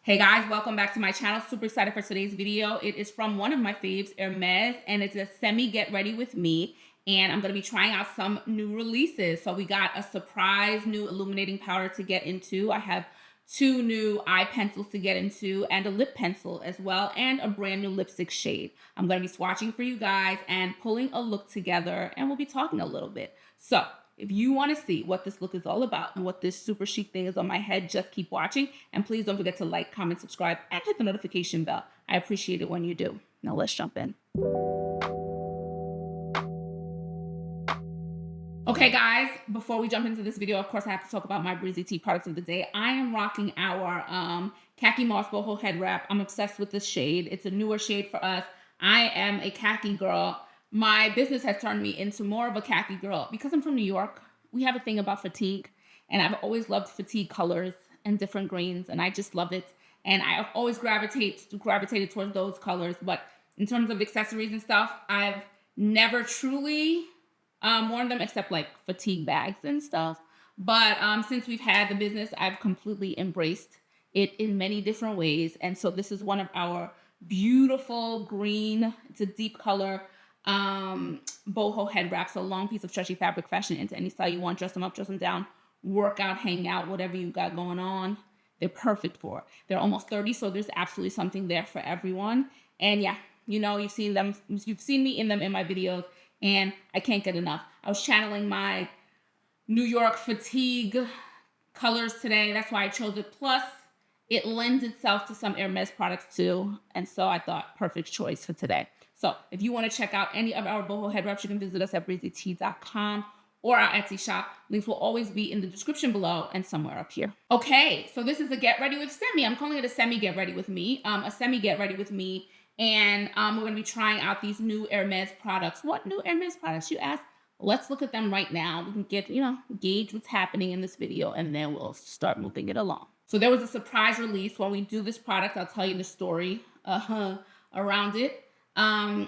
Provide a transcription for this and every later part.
Hey guys, welcome back to my channel. Super excited for today's video. It is from one of my faves, Hermes, and it's a semi get ready with me. And I'm going to be trying out some new releases. So we got a surprise new illuminating powder to get into. I have two new eye pencils to get into and a lip pencil as well, and a brand new lipstick shade. I'm going to be swatching for you guys and pulling a look together, and we'll be talking a little bit. So if you want to see what this look is all about and what this super chic thing is on my head, just keep watching. And please don't forget to like, comment, subscribe, and hit the notification bell. I appreciate it when you do. Now let's jump in. Okay, guys, before we jump into this video, of course, I have to talk about my Breezy tea products of the day. I am rocking our Khaki Moss Boho head wrap. I'm obsessed with this shade. It's a newer shade for us. I am a khaki girl. My business has turned me into more of a khaki girl. Because I'm from New York, we have a thing about fatigue, and I've always loved fatigue colors and different greens, and I just love it. And I've always gravitated towards those colors. But in terms of accessories and stuff, I've never truly worn them except like fatigue bags and stuff. But since we've had the business, I've completely embraced it in many different ways. And so this is one of our beautiful green, it's a deep color, boho head wraps, a long piece of stretchy fabric, fashion into any style you want. Dress them up, dress them down, work out, hang out, whatever you got going on. They're perfect for. They're almost 30, so there's absolutely something there for everyone. And yeah, you know, you've seen me in them in my videos, and I can't get enough. I was channeling my New York fatigue colors today. That's why I chose it. Plus, it lends itself to some Hermes products too. And so I thought perfect choice for today. So if you want to check out any of our boho head wraps, you can visit us at breezytea.com or our Etsy shop. Links will always be in the description below and somewhere up here. Okay, so this is a get ready with semi. I'm calling it a semi get ready with me. A semi get ready with me. And we're going to be trying out these new Hermes products. What new Hermes products, you ask? Let's look at them right now. We can get, gauge what's happening in this video, and then we'll start moving it along. So there was a surprise release. When we do this product, I'll tell you the story around it. I'm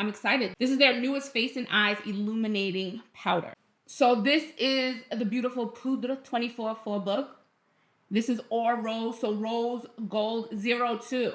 excited. This is their newest Face and Eyes Illuminating Powder. So this is the beautiful Poudre 24 Faubourg. This is Or Rose, so Rose Gold 02.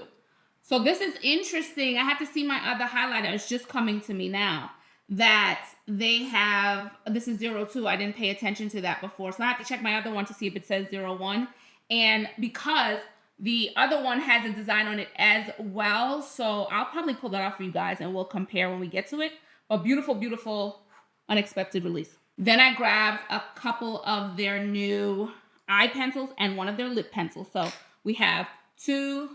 So this is interesting. I have to see my other highlighter. It's just coming to me now that they have, this is 02. I didn't pay attention to that before. So I have to check my other one to see if it says 01. And because the other one has a design on it as well, so I'll probably pull that out for you guys and we'll compare when we get to it. A beautiful, beautiful, unexpected release. Then I grabbed a couple of their new eye pencils and one of their lip pencils. So we have two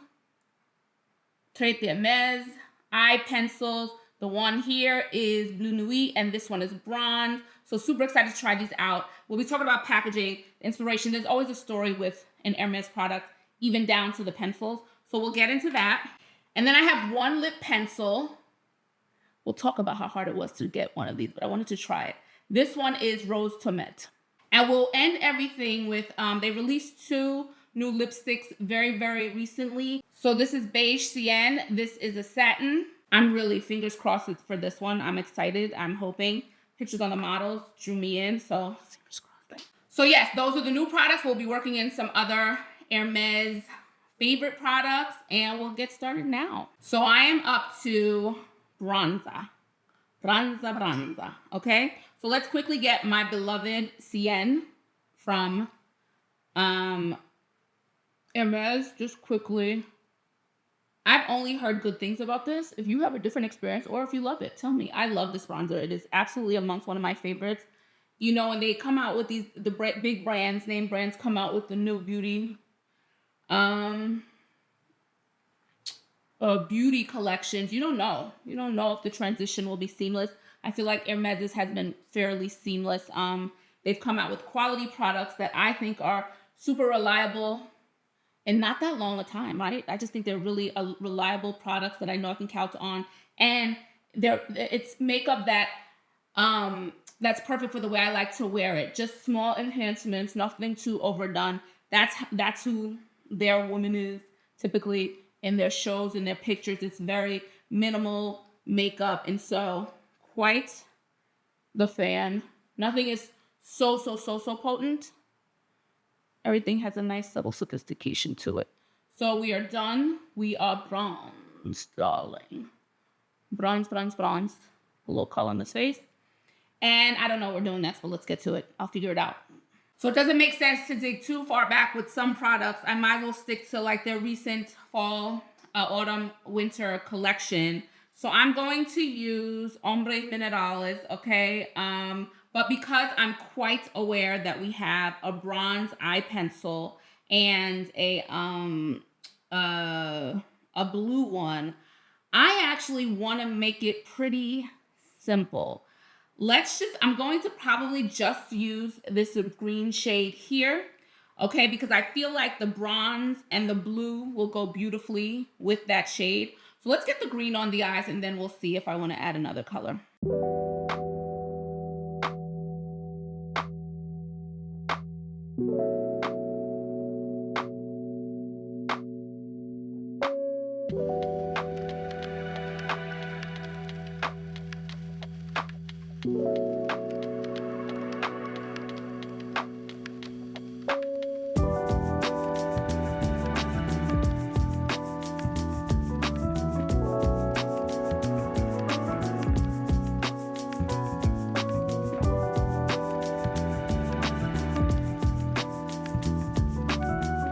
Hermès eye pencils. The one here is Bleu Nuit, and this one is bronze. So super excited to try these out. We'll be talking about packaging, inspiration. There's always a story with an Hermès product, even down to the pencils. So we'll get into that. And then I have one lip pencil. We'll talk about how hard it was to get one of these, but I wanted to try it. This one is Rose Tomette. And we'll end everything with, they released two new lipsticks very, very recently. So this is Beige Sienne. This is a satin. I'm really fingers crossed for this one. I'm excited. I'm hoping. Pictures on the models drew me in. So fingers crossed. So yes, those are the new products. We'll be working in some other Hermes favorite products, and we'll get started now. So I am up to bronzer. Bronzer. Okay. So let's quickly get my beloved Sienne from Hermes, just quickly. I've only heard good things about this. If you have a different experience or if you love it, tell me. I love this bronzer. It is absolutely amongst one of my favorites. You know, when they come out with these, the big brands, name brands come out with the new beauty beauty collections, you don't know if the transition will be seamless. I feel like Hermes has been fairly seamless. They've come out with quality products that I think are super reliable and not that long a time, right? I just think they're really reliable products that I know I can count on. And it's makeup that that's perfect for the way I like to wear it. Just small enhancements, nothing too overdone. That's who their woman is typically in their shows, in their pictures. It's very minimal makeup, and so quite the fan. Nothing is so potent, Everything has a nice subtle sophistication to it. So we are done. We are bronze, darling. Bronze, bronze, bronze. A little color on this face. And I don't know what we're doing next, but let's get to it. I'll figure it out. So it doesn't make sense to dig too far back with some products. I might as well stick to like their recent fall, autumn, winter collection. So I'm going to use Ombres Minerales, okay? But because I'm quite aware that we have a bronze eye pencil and a blue one, I actually want to make it pretty simple. I'm going to probably just use this green shade here, okay? Because I feel like the bronze and the blue will go beautifully with that shade. So let's get the green on the eyes and then we'll see if I want to add another color.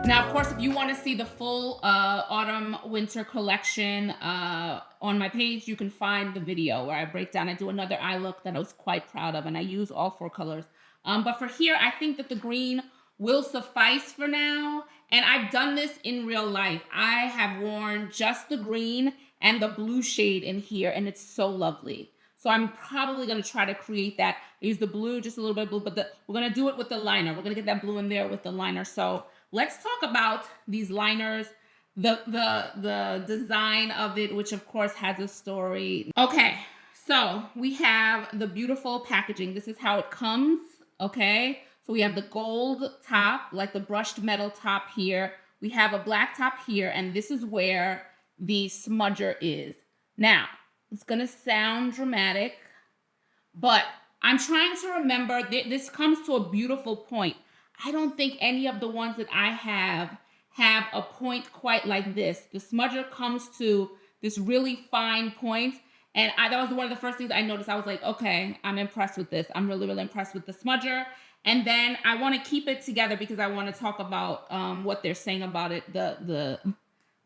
Now, of course, if you want to see the full autumn winter collection on my page, you can find the video where I break down. I do another eye look that I was quite proud of, and I use all 4 colors. But for here, I think that the green will suffice for now. And I've done this in real life. I have worn just the green and the blue shade in here, and it's so lovely. So I'm probably going to try to create that. I use the blue, just a little bit of blue, but we're going to do it with the liner. We're going to get that blue in there with the liner. So let's talk about these liners, the design of it, which of course has a story. Okay, so we have the beautiful packaging. This is how it comes, okay? So we have the gold top, like the brushed metal top here. We have a black top here, and this is where the smudger is. Now, it's gonna sound dramatic, but I'm trying to remember, this comes to a beautiful point. I don't think any of the ones that I have a point quite like this. The smudger comes to this really fine point, and that was one of the first things I noticed. I was like, okay, I'm impressed with this. I'm really, really impressed with the smudger. And then I want to keep it together because I want to talk about what they're saying about it, the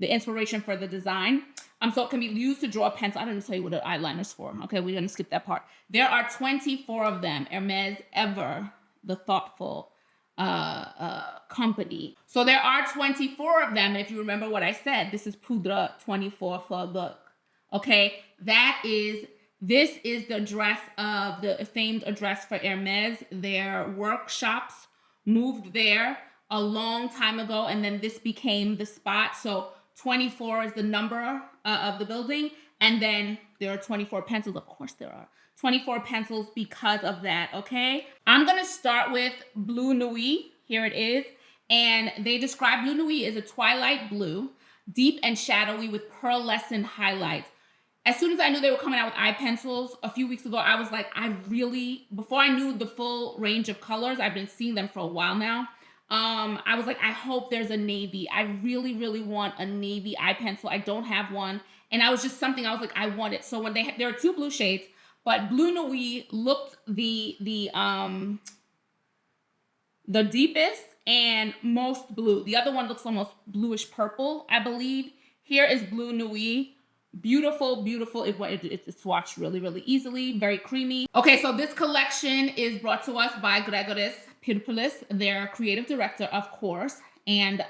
inspiration for the design. So it can be used to draw a pencil. I don't even tell you what an eyeliner's for. Okay, we're going to skip that part. There are 24 of them. Hermes, ever the thoughtful company. So there are 24 of them. And if you remember what I said, this is Poudre 24 for look. Okay, this is the address of the famed address for Hermes. Their workshops moved there a long time ago, and then this became the spot. So 24 is the number of the building, and then there are 24 pencils. Of course there are 24 pencils because of that, okay? I'm gonna start with Bleu Nuit. Here it is. And they describe Bleu Nuit as a twilight blue, deep and shadowy with pearlescent highlights. As soon as I knew they were coming out with eye pencils a few weeks ago, I was like, before I knew the full range of colors, I've been seeing them for a while now. I was like, I hope there's a navy. I really, really want a navy eye pencil. I don't have one. And I was like, I want it. So when there are 2 blue shades, but Bleu Nuit looked the deepest and most blue. The other one looks almost bluish purple, I believe. Here is Bleu Nuit. Beautiful, beautiful. It's swatched really, really easily. Very creamy. Okay, so this collection is brought to us by Gregoris Pirpulis, their creative director, of course. And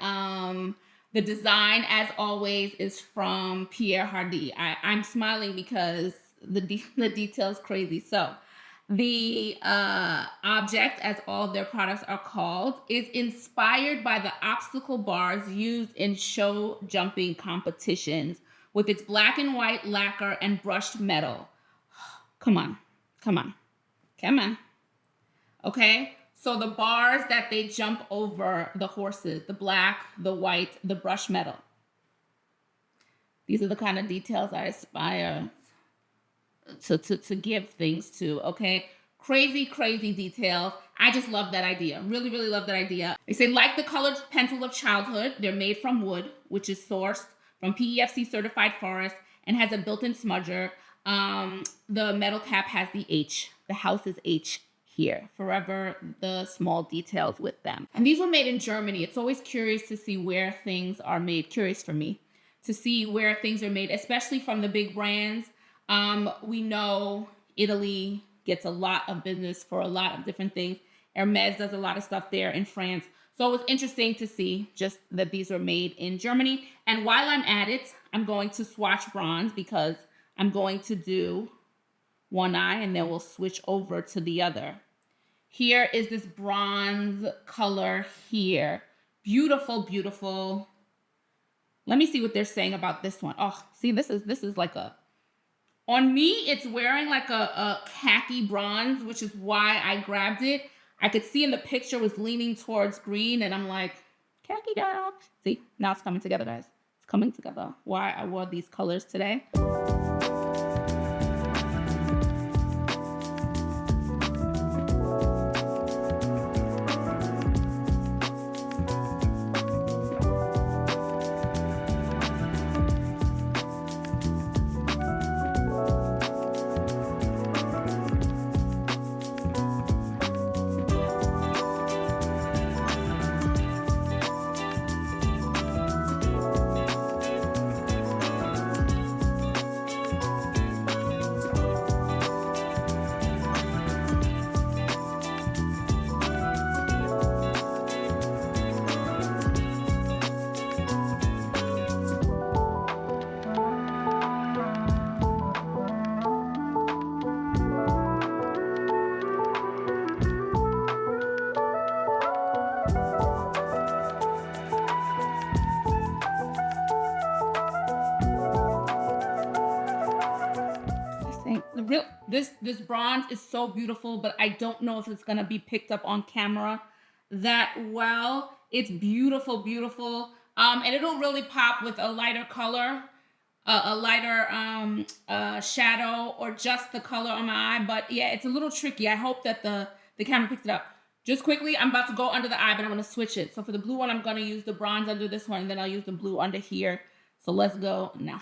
the design, as always, is from Pierre Hardy. I'm smiling because the detail's crazy. So the object, as all of their products are called, is inspired by the obstacle bars used in show jumping competitions, with its black and white lacquer and brushed metal. Come on, come on, come on. Okay, so the bars that they jump over the horses, the black, the white, the brushed metal. These are the kind of details I aspire to give things to, okay? Crazy, crazy details. I just love that idea. Really, really love that idea. They say, like the colored pencils of childhood, they're made from wood, which is sourced from PEFC certified forest and has a built-in smudger. The metal cap has the H. The house is H here. Forever the small details with them. And these were made in Germany. It's always curious to see where things are made. Curious for me to see where things are made, especially from the big brands. We know Italy gets a lot of business for a lot of different things. Hermes does a lot of stuff there in France. So it was interesting to see just that these are made in Germany. And while I'm at it, I'm going to swatch bronze because I'm going to do one eye and then we'll switch over to the other. Here is this bronze color here. Beautiful, beautiful. Let me see what they're saying about this one. Oh, see, this is like a, on me, it's wearing like a khaki bronze, which is why I grabbed it. I could see in the picture was leaning towards green, and I'm like, khaki girl. See, now it's coming together, guys. It's coming together. Why I wore these colors today. This bronze is so beautiful, but I don't know if it's gonna be picked up on camera that well. It's beautiful, beautiful. And it'll really pop with a lighter color, a lighter shadow, or just the color on my eye. But yeah, it's a little tricky. I hope that the camera picks it up. Just quickly, I'm about to go under the eye, but I'm gonna switch it. So for the blue one, I'm gonna use the bronze under this one, and then I'll use the blue under here. So let's go now.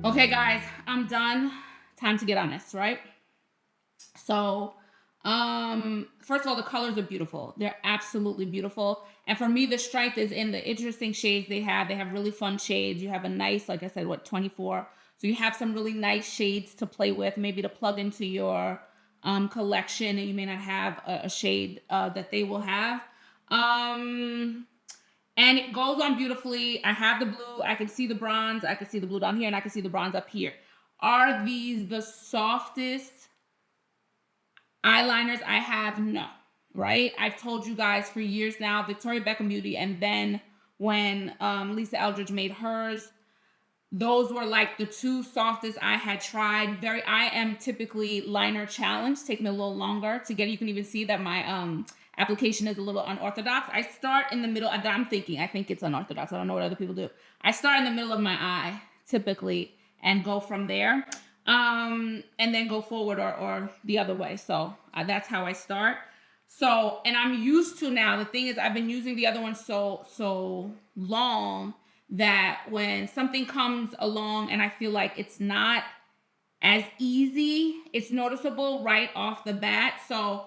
Okay, guys, I'm done. Time to get honest, right? So, first of all, the colors are beautiful. They're absolutely beautiful. And for me, the strength is in the interesting shades they have. They have really fun shades. You have a nice, like I said, 24. So you have some really nice shades to play with, maybe to plug into your collection, and you may not have a shade that they will have. And it goes on beautifully. I have the blue. I can see the bronze. I can see the blue down here, and I can see the bronze up here. Are these the softest eyeliners I have? No, right? I've told you guys for years now, Victoria Beckham Beauty, and then when Lisa Eldridge made hers, those were like the two softest I had tried. I am typically liner challenged. Take me a little longer to get. You can even see that my application is a little unorthodox. I start in the middle. I think it's unorthodox. I don't know what other people do. I start in the middle of my eye typically and go from there, and then go forward or the other way. So that's how I start. So, and I'm used to now. The thing is, I've been using the other one so long that when something comes along and I feel like it's not as easy, it's noticeable right off the bat. So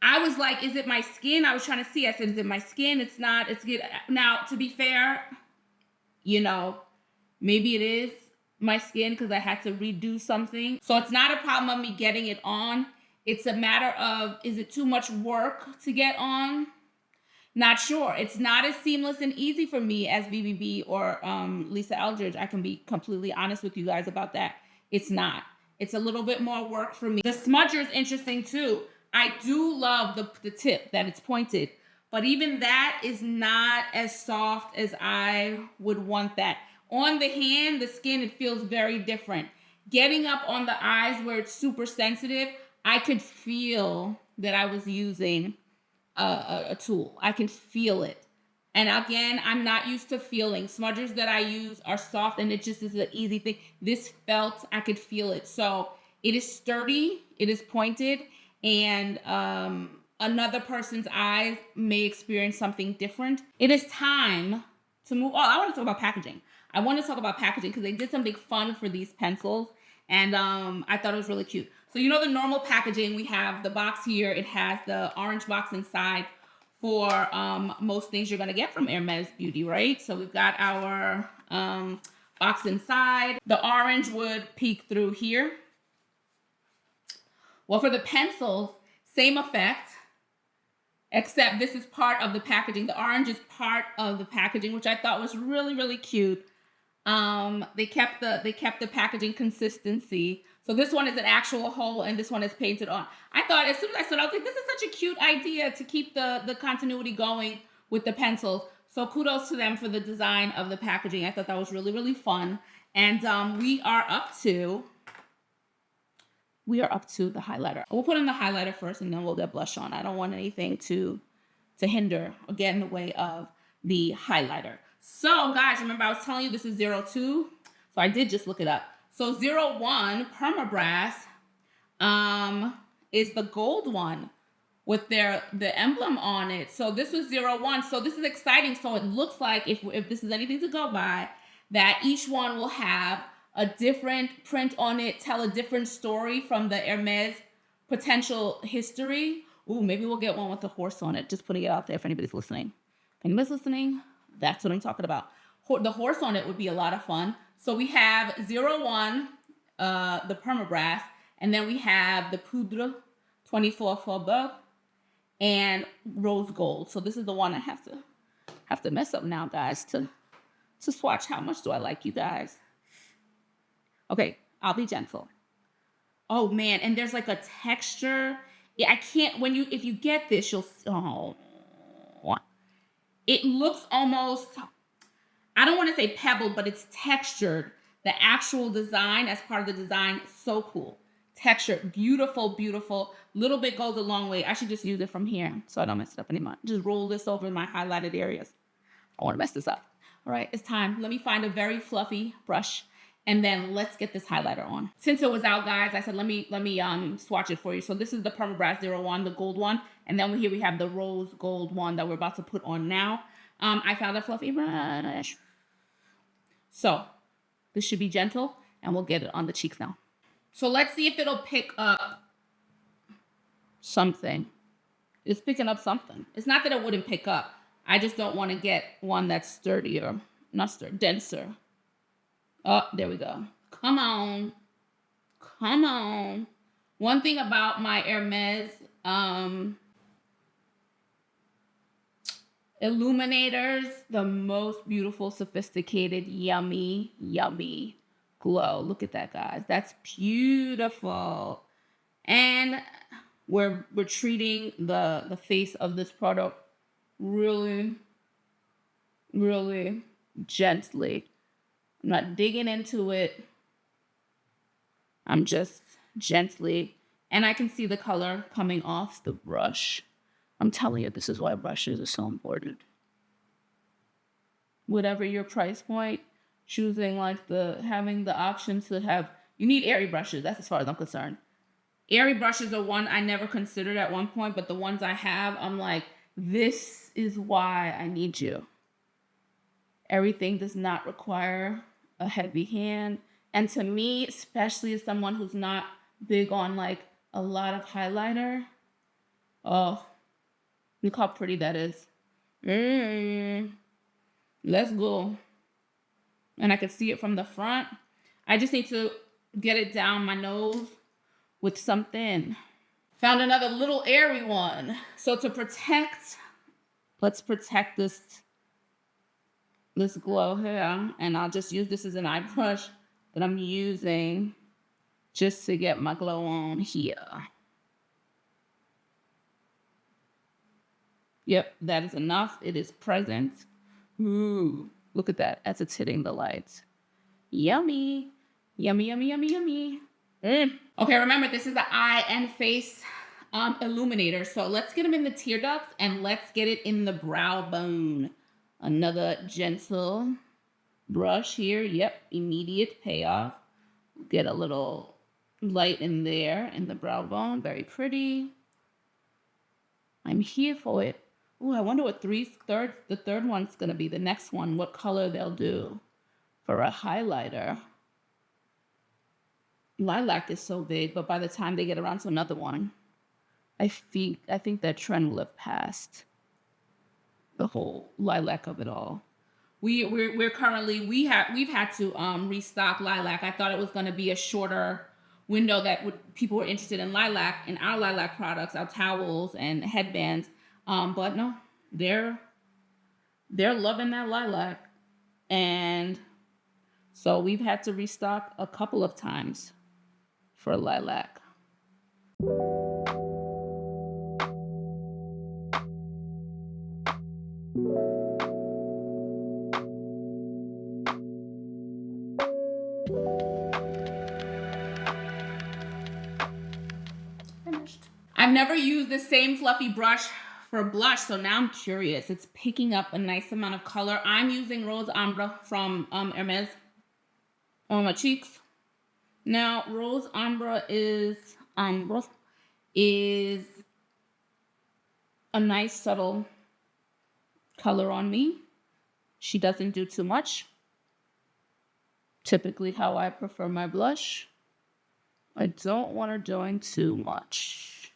I was like, is it my skin? I was trying to see. I said, is it my skin? It's not. It's good. Now, to be fair, you know, maybe it is my skin because I had to redo something. So it's not a problem of me getting it on. It's a matter of, is it too much work to get on? Not sure. It's not as seamless and easy for me as BBB or Lisa Eldridge. I can be completely honest with you guys about that. It's not. It's a little bit more work for me. The smudger is interesting too. I do love the tip that it's pointed, but even that is not as soft as I would want that. On the hand, the skin, it feels very different. Getting up on the eyes where it's super sensitive, I could feel that I was using a tool. I can feel it. And again, I'm not used to feeling. Smudgers that I use are soft and it just is an easy thing. This felt, I could feel it. So it is sturdy, it is pointed, and another person's eyes may experience something different. It is time to move. Oh, I want to talk about packaging. I want to talk about packaging because they did something fun for these pencils. And I thought it was really cute. So you know the normal packaging, we have the box here. It has the orange box inside for most things you're going to get from Hermes Beauty, right? So we've got our box inside. The orange would peek through here. Well, for the pencils, same effect, except this is part of the packaging. The orange is part of the packaging, which I thought was really, really cute. They kept the packaging consistency. So this one is an actual hole and this one is painted on. I thought, as soon as I saw it, I was like, this is such a cute idea to keep the continuity going with the pencils. So kudos to them for the design of the packaging. I thought that was really, really fun. And we are up to the highlighter. We'll put in the highlighter first and then we'll get blush on. I don't want anything to hinder or get in the way of the highlighter. So guys, remember I was telling you this is 02? So I did just look it up. So 01 Permabrass is the gold one with the emblem on it. So this was 01. So this is exciting. So it looks like if this is anything to go by, that each one will have a different print on it, tell a different story from the Hermes potential history. Ooh, maybe we'll get one with a horse on it. Just putting it out there if anybody's listening. If anybody's listening, that's what I'm talking about. The horse on it would be a lot of fun. So we have 01, the Permabrass, and then we have the Poudre 24 Faubourg and Rose Gold. So this is the one I have to mess up now, guys, to swatch. How much do I like you guys? Okay, I'll be gentle. Oh man, and there's like a texture. Yeah, I can't, if you get this, you'll, it looks almost, I don't want to say pebbled, but it's textured. The actual design as part of the design is so cool. Textured, beautiful, beautiful. Little bit goes a long way. I should just use it from here so I don't mess it up anymore. Just roll this over my highlighted areas. I want to mess this up. All right, it's time. Let me find a very fluffy brush and then let's get this highlighter on. Since it was out, guys, I said, let me swatch it for you. So this is the Permabrass 01, the gold one. And then here we have the rose gold one that we're about to put on now. I found a fluffy brush. So this should be gentle and we'll get it on the cheeks now. So let's see if it'll pick up something. It's picking up something. It's not that it wouldn't pick up. I just don't want to get one that's sturdier, not sturdy, denser. Oh, there we go. Come on. Come on. One thing about my Hermes illuminators, the most beautiful, sophisticated, yummy, yummy glow. Look at that, guys. That's beautiful. And we're treating the face of this product really, really gently. I'm not digging into it. I'm just gently, and I can see the color coming off the brush. I'm telling you, this is why brushes are so important. Whatever your price point, choosing having the option to have, you need airy brushes. That's as far as I'm concerned. Airy brushes are one I never considered at one point, but the ones I have, I'm like, this is why I need you. Everything does not require a heavy hand. And to me, especially as someone who's not big on like a lot of highlighter, Oh, look how pretty that is. Let's go. And I can see it from the front. I just need to get it down my nose with something. Found another little airy one. So to protect, let's protect this glow here. And I'll just use this as an eye brush that I'm using just to get my glow on here. Yep, that is enough. It is present. Ooh, look at that as it's hitting the lights. Yummy. Yummy, yummy, yummy, yummy. Okay, remember, this is the eye and face illuminator. So let's get them in the tear ducts and let's get it in the brow bone. Another gentle brush here. Yep, immediate payoff. Get a little light in there in the brow bone. Very pretty. I'm here for it. Ooh, I wonder what the third one's gonna be. The next one, what color they'll do for a highlighter. Lilac is so big, but by the time they get around to another one, I think that trend will have passed. The whole lilac of it all. We're currently we've had to restock lilac. I thought it was gonna be a shorter window that people were interested in lilac and our lilac products, our towels and headbands. But no, they're loving that lilac. And so we've had to restock a couple of times for lilac. Finished. I've never used the same fluffy brush for blush, so now I'm curious. It's picking up a nice amount of color. I'm using Rose Ombre from Hermes on my cheeks. Now, Rose Ombre is a nice subtle color on me. She doesn't do too much. Typically how I prefer my blush. I don't want her doing too much.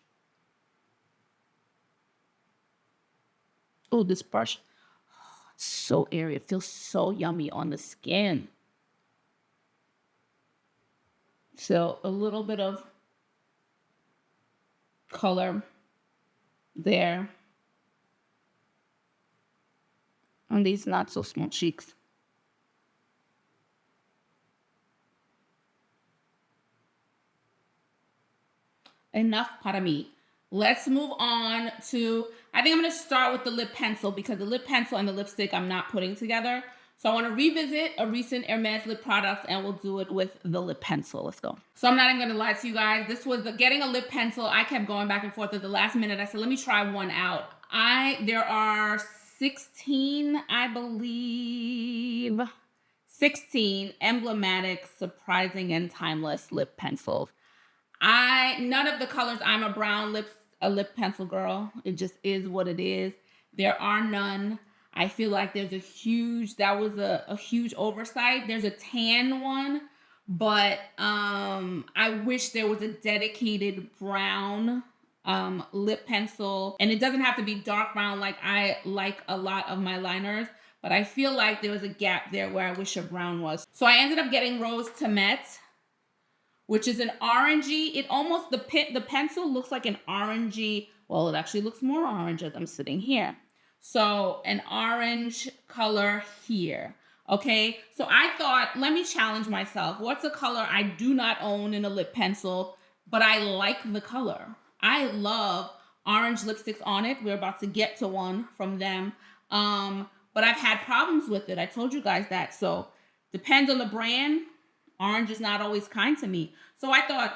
Oh, this brush, it's so airy. It feels so yummy on the skin. So a little bit of color there on these not so small cheeks. Enough para mí. Let's move on to, I think I'm going to start with the lip pencil because the lip pencil and the lipstick I'm not putting together. So I want to revisit a recent Hermes lip product and we'll do it with the lip pencil. Let's go. So I'm not even going to lie to you guys. This was getting a lip pencil. I kept going back and forth at the last minute. I said, let me try one out. There are 16, I believe, 16 emblematic, surprising, and timeless lip pencils. None of the colors, I'm a brown lip pencil girl. It just is what it is. There are none. I feel like there's that was a huge oversight. There's a tan one, but I wish there was a dedicated brown lip pencil. And it doesn't have to be dark brown like I like a lot of my liners, but I feel like there was a gap there where I wish a brown was. So I ended up getting Rose Tomette, which is an orangey. It almost, the pencil looks like an orangey. Well, it actually looks more orange as I'm sitting here. So an orange color here. Okay, so I thought, let me challenge myself. What's a color I do not own in a lip pencil, but I like the color? I love orange lipsticks on it. We're about to get to one from them. But I've had problems with it. I told you guys that. So depends on the brand. Orange is not always kind to me. So I thought,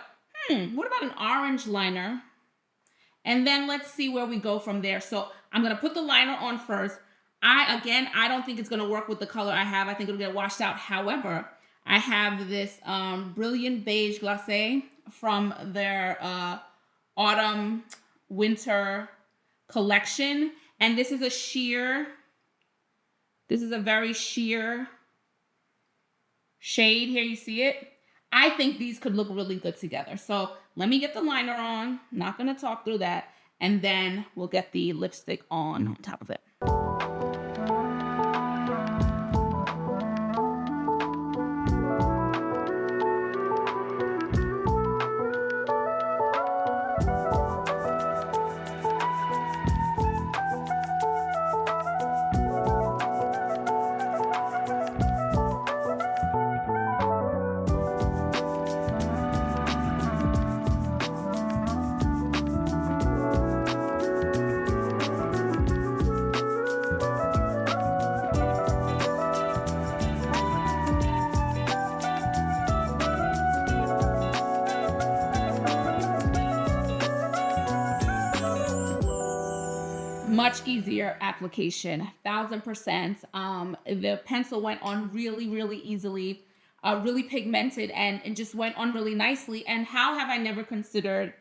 what about an orange liner? And then let's see where we go from there. So I'm going to put the liner on first. I don't think it's going to work with the color I have. I think it'll get washed out. However, I have this Brilliant Beige Glacé from their autumn winter collection. And this is a sheer. This is a very sheer shade here. You see it? I think these could look really good together. So let me get the liner on. Not going to talk through that. and then we'll get the lipstick on top of it. Much easier application, 1000%. The pencil went on really, really easily, really pigmented, and it just went on really nicely. And how have I never considered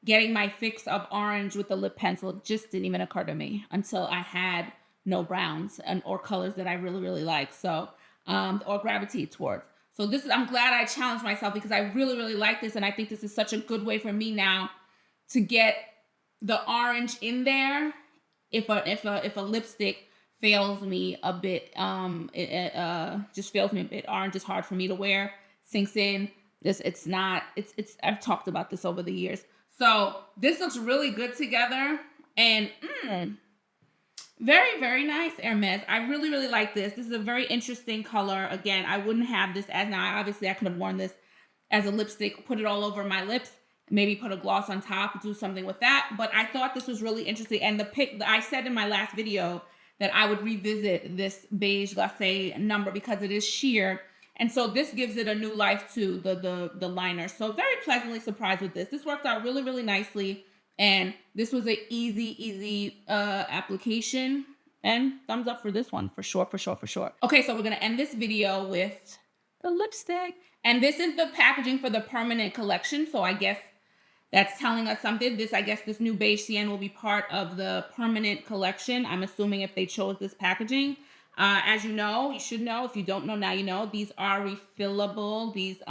getting my fix of orange with the lip pencil? It just didn't even occur to me until I had no browns or colors that I really, really like. So, or gravitate towards. So this is, I'm glad I challenged myself because I really, really like this. And I think this is such a good way for me now to get the orange in there. If a lipstick fails me a bit, just fails me a bit. Orange is hard for me to wear, sinks in. I've talked about this over the years. So this looks really good together, and very, very nice, Hermes. I really, really like this. This is a very interesting color. Again, I wouldn't have this as now. Obviously, I could have worn this as a lipstick, put it all over my lips, maybe put a gloss on top, do something with that. But I thought this was really interesting. And I said in my last video that I would revisit this beige glacé number because it is sheer. And so this gives it a new life to the liner. So very pleasantly surprised with this. This worked out really, really nicely. And this was an easy application. And thumbs up for this one, for sure, for sure, for sure. Okay, so we're gonna end this video with the lipstick. And this is the packaging for the permanent collection. So I guess that's telling us something. This new Beige Sienne will be part of the permanent collection. I'm assuming if they chose this packaging. As you know, you should know. If you don't know, now you know. These are refillable. These,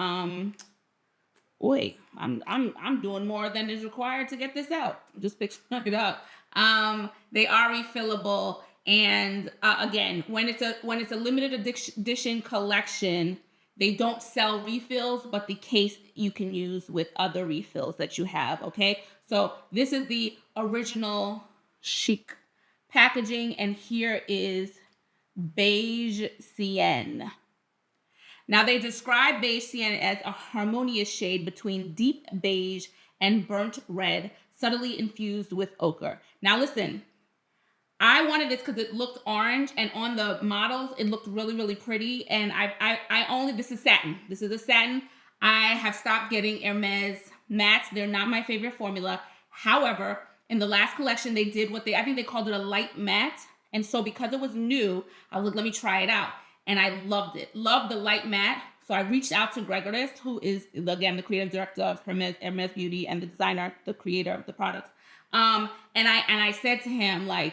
wait, I'm doing more than is required to get this out. Just picturing it up. They are refillable. And again, when it's a limited edition collection, they don't sell refills, but the case you can use with other refills that you have, okay? So this is the original chic packaging, and here is Beige Sienne. Now, they describe Beige Sienne as a harmonious shade between deep beige and burnt red, subtly infused with ochre. Now, listen. I wanted this because it looked orange, and on the models, it looked really, really pretty. And this is satin. This is a satin. I have stopped getting Hermes mattes. They're not my favorite formula. However, in the last collection, they did I think they called it a light matte. And so because it was new, I was like, let me try it out. And I loved it. Loved the light matte. So I reached out to Gregoris, who is, again, the creative director of Hermes Beauty and the designer, the creator of the products. And I said to him, like,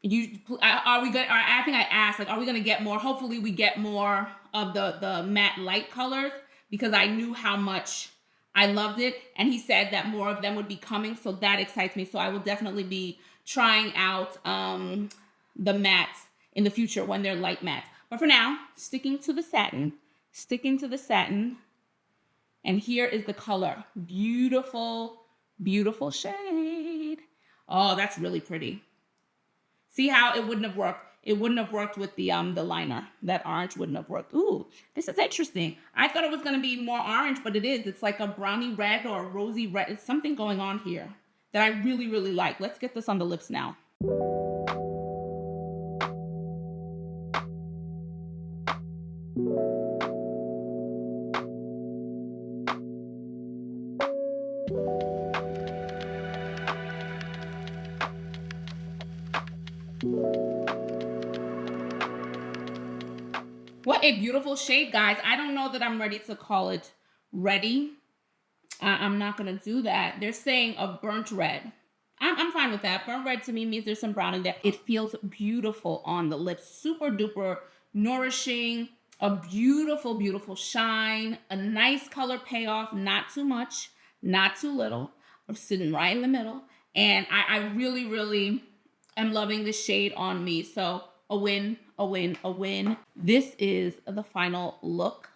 I think I asked, like, are we going to get more? Hopefully we get more of the matte light colors, because I knew how much I loved it. And he said that more of them would be coming. So that excites me. So I will definitely be trying out the mattes in the future when they're light mattes. But for now, sticking to the satin. And here is the color. Beautiful, beautiful shade. Oh, that's really pretty. See how it wouldn't have worked? It wouldn't have worked with the liner. That orange wouldn't have worked. Ooh, this is interesting. I thought it was going to be more orange, but it is. It's like a brownie red or a rosy red. It's something going on here that I really, really like. Let's get this on the lips now. What a beautiful shade, guys. I don't know that I'm ready to call it ready. I'm not going to do that. They're saying a burnt red. I'm fine with that. Burnt red to me means there's some brown in there. It feels beautiful on the lips. Super duper nourishing. A beautiful, beautiful shine. A nice color payoff. Not too much, not too little. I'm sitting right in the middle. And I really, really am loving this shade on me. So a win, a win, a win. This is the final look.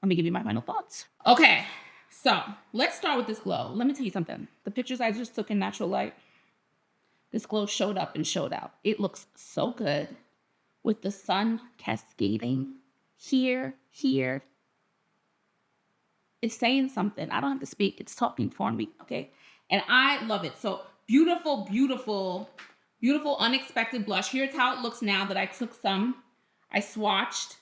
Let me give you my final thoughts. Okay, so let's start with this glow. Let me tell you something. The pictures I just took in natural light, this glow showed up and showed out. It looks so good with the sun cascading here. It's saying something. I don't have to speak. It's talking for me, okay? And I love it. So beautiful, beautiful, beautiful, unexpected blush. Here's how it looks now that I took some. I swatched.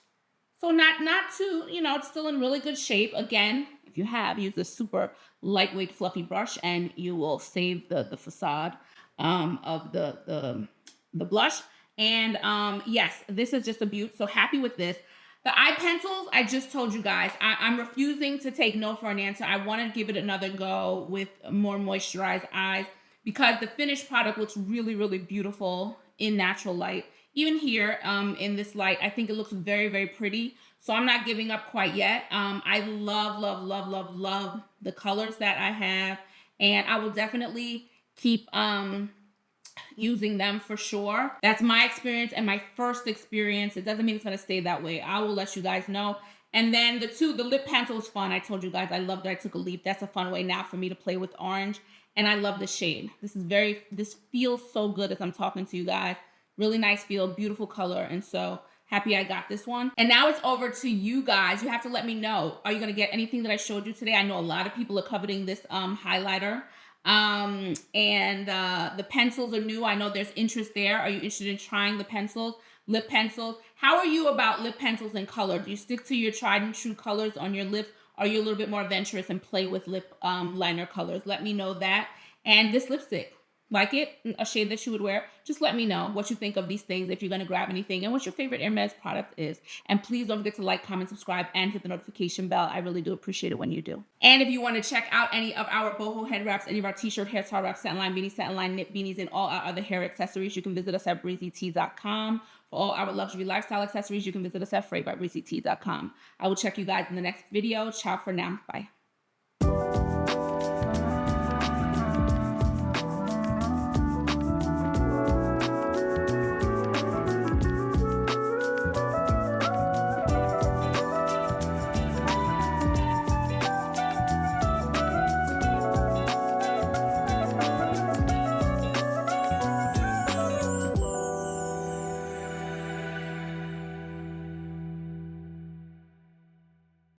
So not too, you know, it's still in really good shape. Again, if you have, use a super lightweight, fluffy brush, and you will save the facade of the blush. And yes, this is just a beaut. So happy with this. The eye pencils, I just told you guys, I'm refusing to take no for an answer. I want to give it another go with more moisturized eyes because the finished product looks really, really beautiful in natural light. Even here in this light, I think it looks very, very pretty. So I'm not giving up quite yet. I love, love, love, love, love the colors that I have. And I will definitely keep using them for sure. That's my experience and my first experience. It doesn't mean it's going to stay that way. I will let you guys know. And then the lip pencil is fun. I told you guys I love that I took a leap. That's a fun way now for me to play with orange. And I love the shade. This feels so good as I'm talking to you guys. Really nice feel, beautiful color. And so happy I got this one. And now it's over to you guys. You have to let me know. Are you going to get anything that I showed you today? I know a lot of people are coveting this highlighter. The pencils are new. I know there's interest there. Are you interested in trying the pencils? Lip pencils. How are you about lip pencils and color? Do you stick to your tried and true colors on your lips? Are you a little bit more adventurous and play with lip liner colors? Let me know that. And this lipstick, like it, a shade that you would wear, just let me know what you think of these things, if you're going to grab anything, and what your favorite Hermes product is. And please don't forget to like, comment, subscribe, and hit the notification bell. I really do appreciate it when you do. And if you want to check out any of our boho head wraps, any of our t-shirt, hair tie wraps, satin line beanies, satin line knit beanies, and all our other hair accessories, you can visit us at breezytea.com. For all our luxury lifestyle accessories, you can visit us at freightbybreezytea.com. I will check you guys in the next video. Ciao for now. Bye.